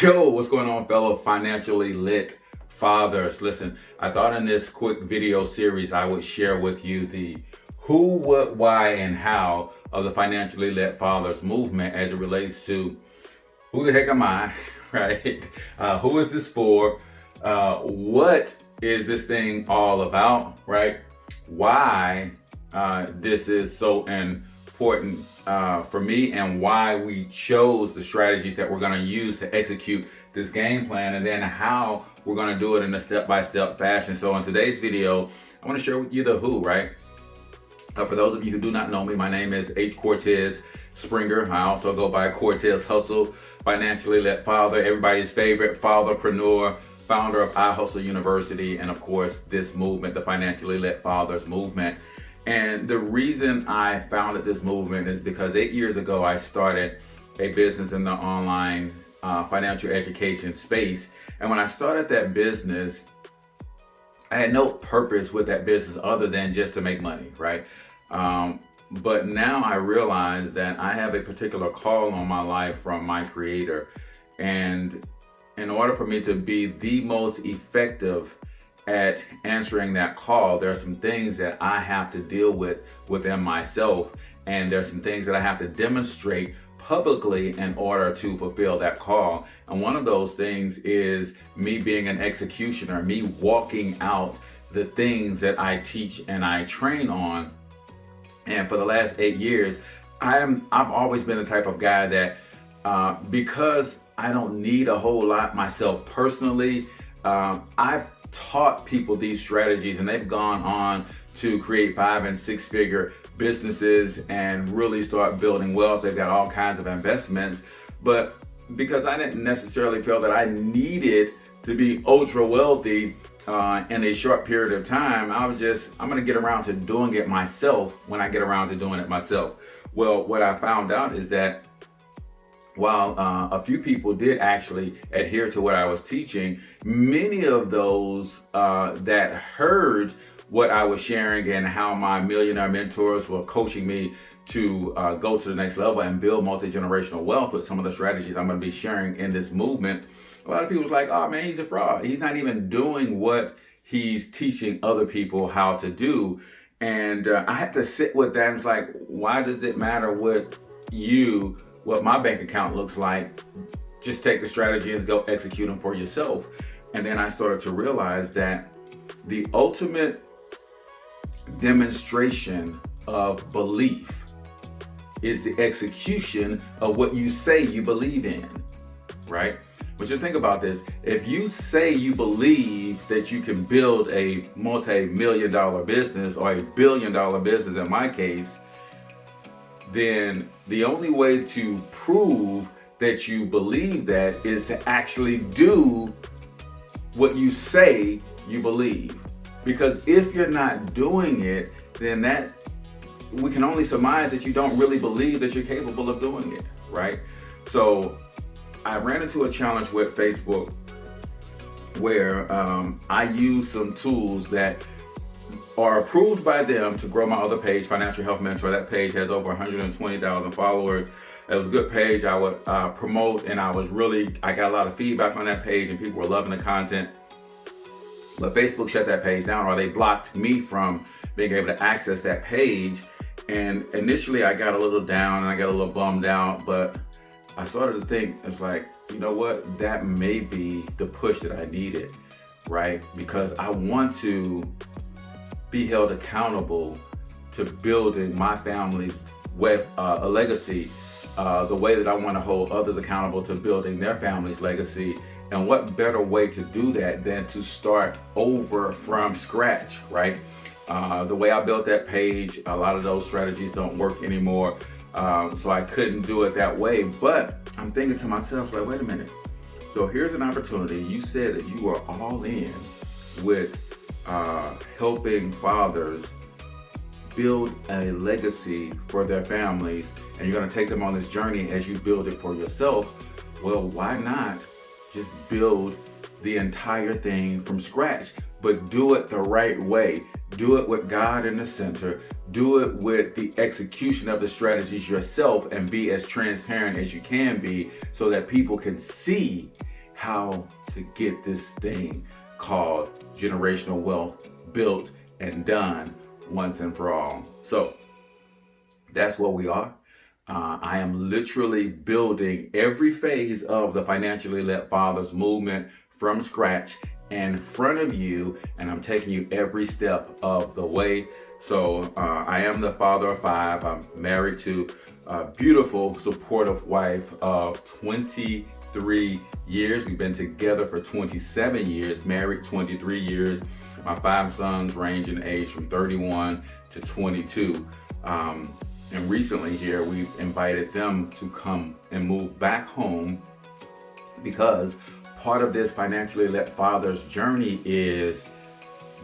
Yo, what's going on, fellow financially lit fathers? Listen, I thought in this quick video series I would share with you the who, what, why, and how of the financially lit fathers movement as it relates to who the heck am I, right? Who is this for? What is this thing all about, right? Why this is so important for me, and why we chose the strategies that we're going to use to execute this game plan, and then how we're going to do it in a step-by-step fashion. So in today's video, I want to share with you the who, right? For those of you who do not know me, my name is H. Cortez Springer. I also go by Cortez Hustle, financially lit father, everybody's favorite fatherpreneur, founder of iHustle University, and of course this movement, the Financially Lit Fathers movement. And the reason I founded this movement is because 8 years ago I started a business in the online financial education space. And when I started that business, I had no purpose with that business other than just to make money, right? But now I realize that I have a particular call on my life from my creator. And in order for me to be the most effective at answering that call, there are some things that I have to deal with within myself. And there's some things that I have to demonstrate publicly in order to fulfill that call. And one of those things is me being an executioner, me walking out the things that I teach and I train on. And for the last 8 years, I've always been the type of guy that because I don't need a whole lot myself personally, I've taught people these strategies, and they've gone on to create 5- and 6-figure businesses and really start building wealth. They've got all kinds of investments. But because I didn't necessarily feel that I needed to be ultra wealthy in a short period of time, I'm going to get around to doing it myself when I get around to doing it myself. Well, what I found out is that while a few people did actually adhere to what I was teaching, many of those that heard what I was sharing and how my millionaire mentors were coaching me to go to the next level and build multi-generational wealth with some of the strategies I'm going to be sharing in this movement, a lot of people was like, oh man, he's a fraud. He's not even doing what he's teaching other people how to do. And I had to sit with that and it's like, why does it matter what my bank account looks like? Just take the strategy and go execute them for yourself. And then I started to realize that the ultimate demonstration of belief is the execution of what you say you believe in, right? But you think about this, if you say you believe that you can build a multi-million-dollar business or a billion-dollar business in my case, then the only way to prove that you believe that is to actually do what you say you believe. Because if you're not doing it, then we can only surmise that you don't really believe that you're capable of doing it, right? So I ran into a challenge with Facebook where I used some tools that are approved by them to grow my other page, Financial Health Mentor. That page has over 120,000 followers. It was a good page I would promote, and I got a lot of feedback on that page and people were loving the content. But Facebook shut that page down, or they blocked me from being able to access that page. And initially I got a little down and I got a little bummed out, but I started to think, it's like, you know what, that may be the push that I needed, right? Because I want to be held accountable to building my family's a legacy, the way that I want to hold others accountable to building their family's legacy. And what better way to do that than to start over from scratch, right? The way I built that page, a lot of those strategies don't work anymore. So I couldn't do it that way. But I'm thinking to myself, like, wait a minute. So here's an opportunity. You said that you are all in with helping fathers build a legacy for their families, and you're going to take them on this journey as you build it for yourself. Well, why not just build the entire thing from scratch, but do it the right way? Do it with God in the center. Do it with the execution of the strategies yourself, and be as transparent as you can be so that people can see how to get this thing called generational wealth built and done once and for all. So that's what we are. I am literally building every phase of the Financially Led Fathers movement from scratch in front of you, and I'm taking you every step of the way. So I am the father of 5. I'm married to a beautiful, supportive wife of 23 years. We've been together for 27 years, married 23 years. My 5 sons range in age from 31 to 22. And recently here, we've invited them to come and move back home because part of this Financially Led Fathers journey is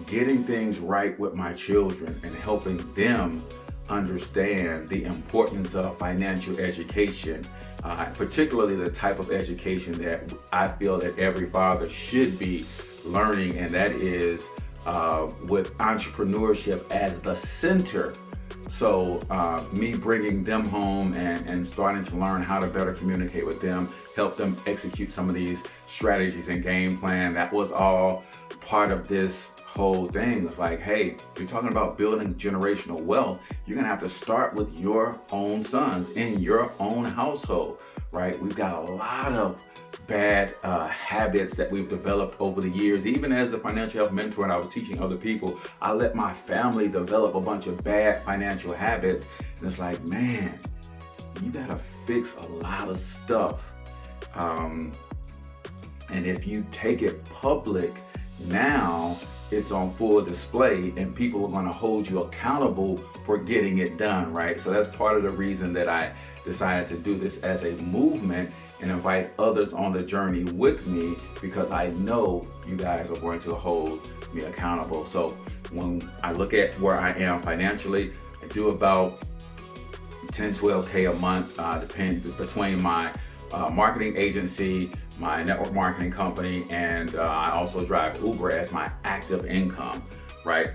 getting things right with my children and helping them understand the importance of financial education, particularly the type of education that I feel that every father should be learning, and that is with entrepreneurship as the center. So me bringing them home and starting to learn how to better communicate with them, help them execute some of these strategies and game plan, that was all part of this whole thing. It's like, hey, you're talking about building generational wealth. You're gonna have to start with your own sons in your own household, right? We've got a lot of bad habits that we've developed over the years. Even as a financial health mentor and I was teaching other people, I let my family develop a bunch of bad financial habits. And it's like, man, you gotta fix a lot of stuff. And if you take it public, now it's on full display and people are going to hold you accountable for getting it done, right? So that's part of the reason that I decided to do this as a movement and invite others on the journey with me, because I know you guys are going to hold me accountable. So when I look at where I am financially, I do about 10, 12K a month, between my marketing agency, my network marketing company, and I also drive Uber as my active income, right?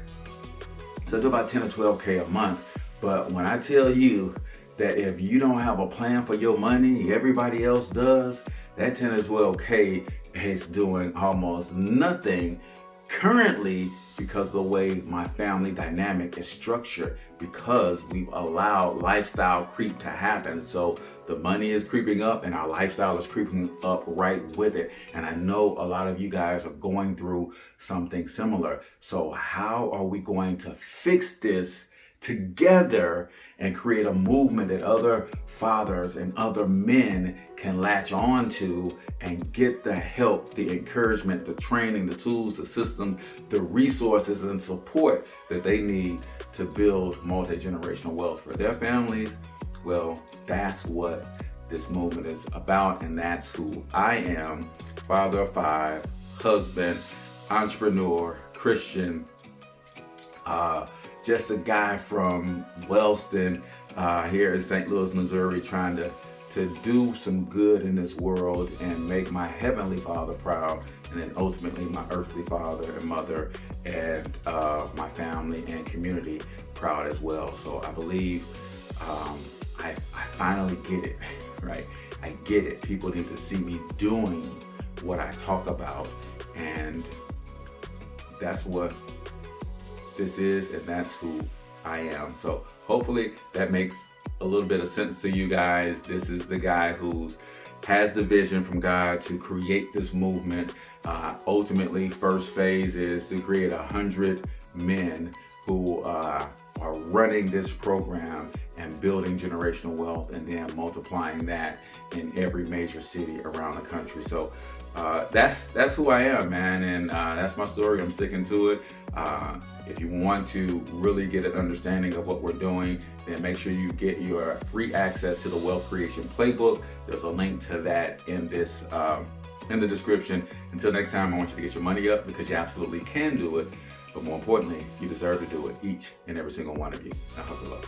So I do about 10 or 12K a month. But when I tell you that if you don't have a plan for your money, everybody else does, that 10 or 12K is doing almost nothing currently, because of the way my family dynamic is structured, because we've allowed lifestyle creep to happen. So the money is creeping up and our lifestyle is creeping up right with it. And I know a lot of you guys are going through something similar. So how are we going to fix this together and create a movement that other fathers and other men can latch on to and get the help, the encouragement, the training, the tools, the systems, the resources and support that they need to build multi-generational wealth for their families? Well, that's what this movement is about, and that's who I am. Father of 5, husband, entrepreneur, Christian, just a guy from Wellston here in St. Louis, Missouri, trying to do some good in this world and make my heavenly Father proud, and then ultimately my earthly father and mother and my family and community proud as well. So I believe I finally get it, right? I get it. People need to see me doing what I talk about, and that's what this is, and that's who I am. So hopefully that makes a little bit of sense to you guys. This is the guy who has the vision from God to create this movement. Ultimately, first phase is to create 100 men who are running this program and building generational wealth, and then multiplying that in every major city around the country. So that's who I am, man, and that's my story. I'm sticking to it. If you want to really get an understanding of what we're doing, then make sure you get your free access to the Wealth Creation Playbook. There's a link to that in this in the description. Until next time, I want you to get your money up, because you absolutely can do it. But more importantly, you deserve to do it, each and every single one of you. Now hustle up.